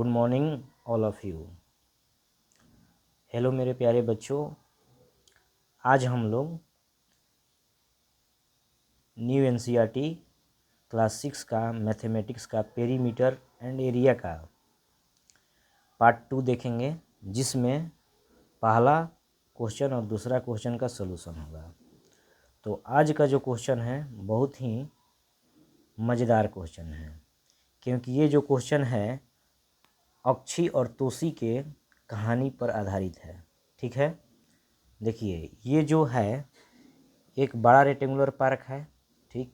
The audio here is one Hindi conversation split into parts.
Good morning all of you. Hello मेरे प्यारे बच्चों, आज हम लोग न्यू एनसीईआरटी क्लास 6 का मैथमेटिक्स का पेरीमीटर एंड एरिया का पार्ट 2 देखेंगे, जिसमें पहला क्वेश्चन और दूसरा क्वेश्चन का सलूशन होगा। तो आज का जो क्वेश्चन है बहुत ही मज़ेदार क्वेश्चन है, क्योंकि ये जो क्वेश्चन है अक्षी और तोसी के कहानी पर आधारित है। ठीक है, देखिए ये जो है एक बड़ा रेक्टेंगुलर पार्क है। ठीक,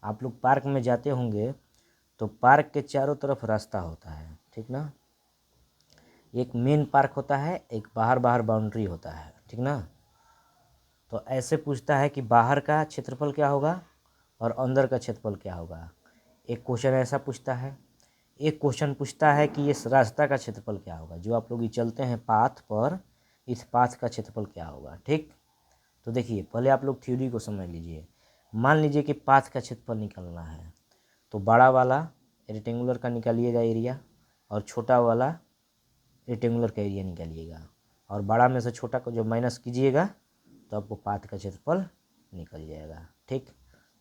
आप लोग पार्क में जाते होंगे तो पार्क के चारों तरफ रास्ता होता है, ठीक ना। एक मेन पार्क होता है, एक बाहर बाहर बाउंड्री होता है, ठीक ना। तो ऐसे पूछता है कि बाहर का क्षेत्रफल क्या होगा और अंदर का क्षेत्रफल क्या होगा। एक क्वेश्चन ऐसा पूछता है। एक क्वेश्चन पूछता है कि इस रास्ता का क्षेत्रफल क्या होगा, जो आप लोग ये चलते हैं पाथ पर, इस पाथ का क्षेत्रफल क्या होगा। ठीक, तो देखिए पहले आप लोग थ्योरी को समझ लीजिए। मान लीजिए कि पाथ का क्षेत्रफल निकालना है, तो बड़ा वाला रेक्टेंगुलर का निकालिएगा एरिया और छोटा वाला रेक्टेंगुलर का एरिया निकालिएगा, और बड़ा में से छोटा को जब माइनस कीजिएगा तो आपको पाथ का क्षेत्रफल निकल जाएगा। ठीक,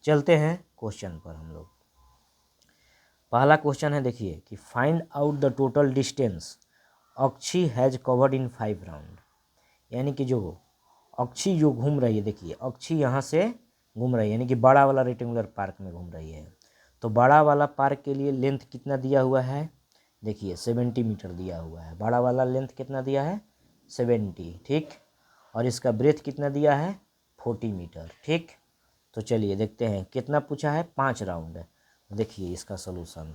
चलते हैं क्वेश्चन पर हम लोग। पहला क्वेश्चन है, देखिए कि find out the total distance Akshi has covered in 5 round. यानी कि जो अक्षी जो घूम रही है, देखिए अक्षी यहाँ से घूम रही है, यानी कि बड़ा वाला रेक्टेंगुलर पार्क में घूम रही है। तो बड़ा वाला पार्क के लिए लेंथ कितना दिया हुआ है, देखिए 70 मीटर दिया हुआ है। बड़ा वाला लेंथ कितना दिया है, 70। ठीक, और इसका ब्रेथ कितना दिया है, 40 मीटर। ठीक, तो चलिए देखते हैं कितना पूछा है, 5 राउंड। देखिए इसका सलूशन।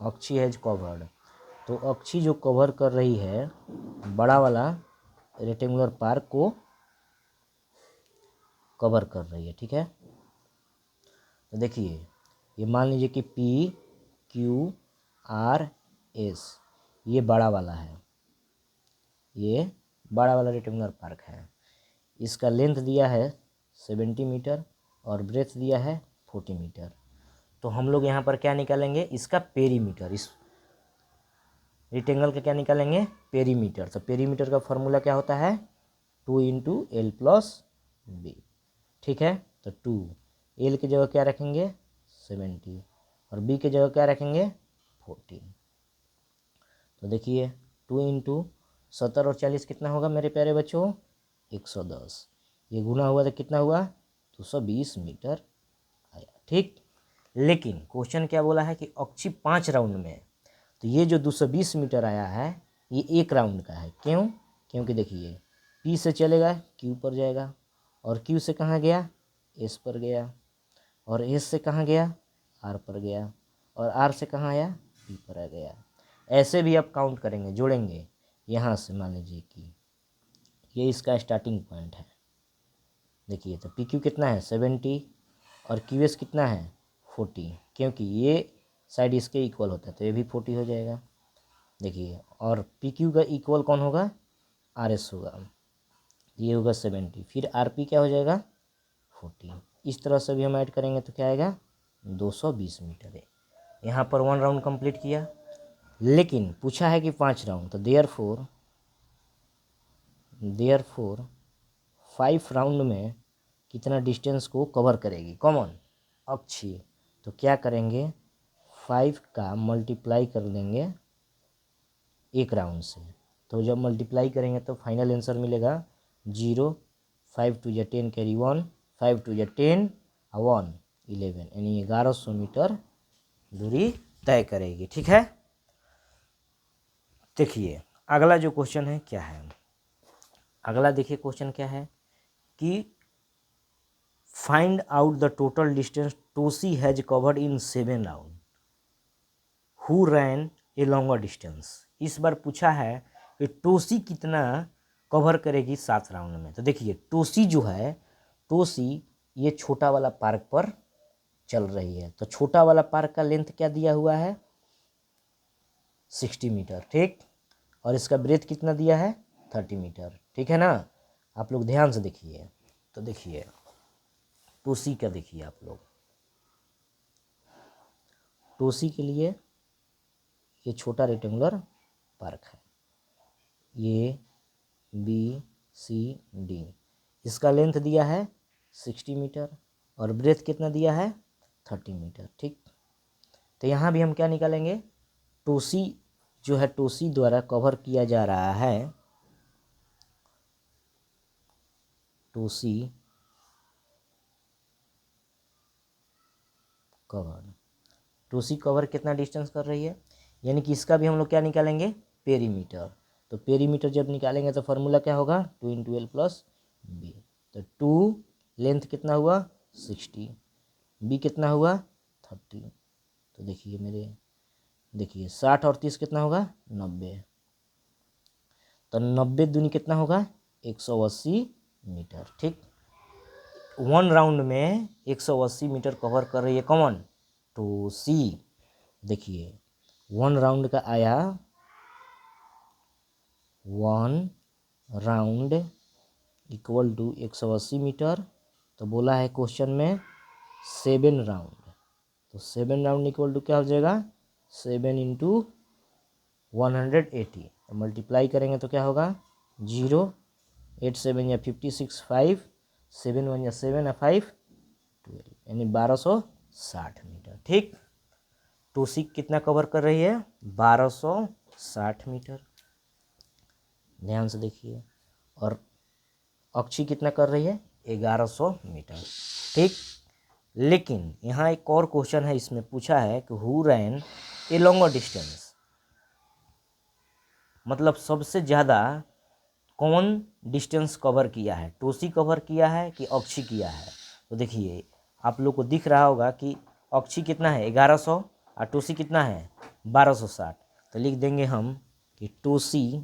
अक्षी हैज कवर्ड, तो अक्षी जो कवर कर रही है बड़ा वाला रेक्टेंगुलर पार्क को कवर कर रही है। ठीक है, तो देखिए ये मान लीजिए कि P Q R S ये बड़ा वाला है, ये बड़ा वाला रेक्टेंगुलर पार्क है। इसका लेंथ दिया है 70 मीटर और ब्रेथ दिया है 40 मीटर। तो हम लोग यहाँ पर क्या निकालेंगे, इसका पेरीमीटर। इस रेक्टेंगल का क्या निकालेंगे, पेरीमीटर। तो पेरीमीटर का फॉर्मूला क्या होता है, 2 × L + B। ठीक है, तो 2 L की जगह क्या रखेंगे, 70, और B की जगह क्या रखेंगे, 40। तो देखिए 2 × 70 और 40 कितना होगा मेरे प्यारे बच्चों, 110। ये गुना हुआ तो कितना हुआ, 220 मीटर आया। ठीक, लेकिन क्वेश्चन क्या बोला है कि अक्षी 5 राउंड में, तो ये जो 220 मीटर आया है ये एक राउंड का है। क्यों, क्योंकि देखिए P से चलेगा Q पर जाएगा, और Q से कहाँ गया, S पर गया, और S से कहाँ गया, R पर गया, और R से कहाँ आया, P पर आ गया। ऐसे भी आप काउंट करेंगे, जोड़ेंगे यहाँ से। मान लीजिए कि ये इसका स्टार्टिंग पॉइंट है। देखिए तो PQ कितना है, 70, और QS कितना है, 40, क्योंकि ये साइड इसके इक्वल होता है तो ये भी 40 हो जाएगा। देखिए, और PQ का इक्वल कौन होगा, RS होगा, ये होगा 70, फिर RP क्या हो जाएगा, 40। इस तरह से भी हम ऐड करेंगे तो क्या आएगा, 220 मीटर है। यहाँ पर 1 राउंड कंप्लीट किया, लेकिन पूछा है कि 5 राउंड, तो देयरफॉर 5 राउंड में कितना डिस्टेंस को कवर करेगी कॉमन अक्षी। तो क्या करेंगे, 5 का मल्टीप्लाई कर देंगे एक राउंड से। तो जब मल्टीप्लाई करेंगे तो फाइनल आंसर मिलेगा 0, 5 × 10 कैरी 1, 5 × 10 1 11, यानी 1100 मीटर दूरी तय करेगी। ठीक है, देखिए अगला जो क्वेश्चन है क्या है, अगला देखिए क्वेश्चन क्या है कि find out the total distance टोसी has covered in 7 round, who ran a longer distance. इस बार पूछा है कि टोसी कितना कवर करेगी 7 राउंड में। तो देखिए टोसी जो है, टोसी ये छोटा वाला पार्क पर चल रही है। तो छोटा वाला पार्क का लेंथ क्या दिया हुआ है 60 मीटर, ठीक, और इसका ब्रेथ कितना दिया है 30 मीटर, ठीक है ना। आप लोग ध्यान से देखिए, तो देखिए 2C का देखिए आप लोग, 2C के लिए ये छोटा रेक्टेंगुलर पार्क है, ये ABCD, इसका लेंथ दिया है 60 मीटर और ब्रेथ कितना दिया है 30 मीटर, ठीक। तो यहाँ भी हम क्या निकालेंगे, 2C जो है 2C द्वारा कवर किया जा रहा है, 2C कवर, 2C कवर कितना डिस्टेंस कर रही है, यानी कि इसका भी हम लोग क्या निकालेंगे पेरीमीटर। तो पेरीमीटर जब निकालेंगे तो फार्मूला क्या होगा 2 × L + B। तो 2 लेंथ कितना हुआ 60, B कितना हुआ 30। तो देखिए मेरे, देखिए 60 और 30 कितना होगा 90। तो 90 दूनी कितना होगा 180 मीटर, ठीक। 1 राउंड में 180 मीटर कवर कर रही है कौन 2C। देखिए 1 राउंड का आया, 1 राउंड इक्वल टू 180 मीटर। तो बोला है क्वेश्चन में 7 राउंड, तो 7 राउंड इक्वल टू क्या हो जाएगा 7 × 180। तो मल्टीप्लाई करेंगे तो क्या होगा 0, 8 7 या 56, 5 7 1 या 7 या 5 12, यानी 1260 मीटर, ठीक। 2C कितना कवर कर रही है 1260 मीटर, ध्यान से देखिए। और अक्षी कितना कर रही है 1100 मीटर, ठीक। लेकिन यहाँ एक और क्वेश्चन है, इसमें पूछा है कि who ran a longer distance, मतलब सबसे ज़्यादा कौन डिस्टेंस कवर किया है, 2C कवर किया है कि अक्षी किया है। तो देखिए आप लोग को दिख रहा होगा कि अक्षी कितना है 1100 और 2C कितना है 1260। तो लिख देंगे हम कि 2C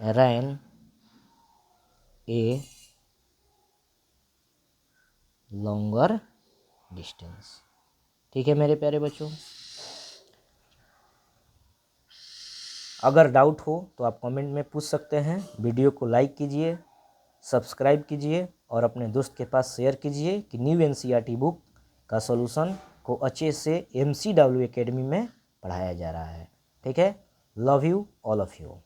rain a longer distance, ठीक है मेरे प्यारे बच्चों। अगर डाउट हो तो आप कमेंट में पूछ सकते हैं। वीडियो को लाइक कीजिए, सब्सक्राइब कीजिए और अपने दोस्त के पास शेयर कीजिए कि न्यू NCERT बुक का सॉल्यूशन को अच्छे से MCW एकेडमी में पढ़ाया जा रहा है, ठीक है। Love you all of you.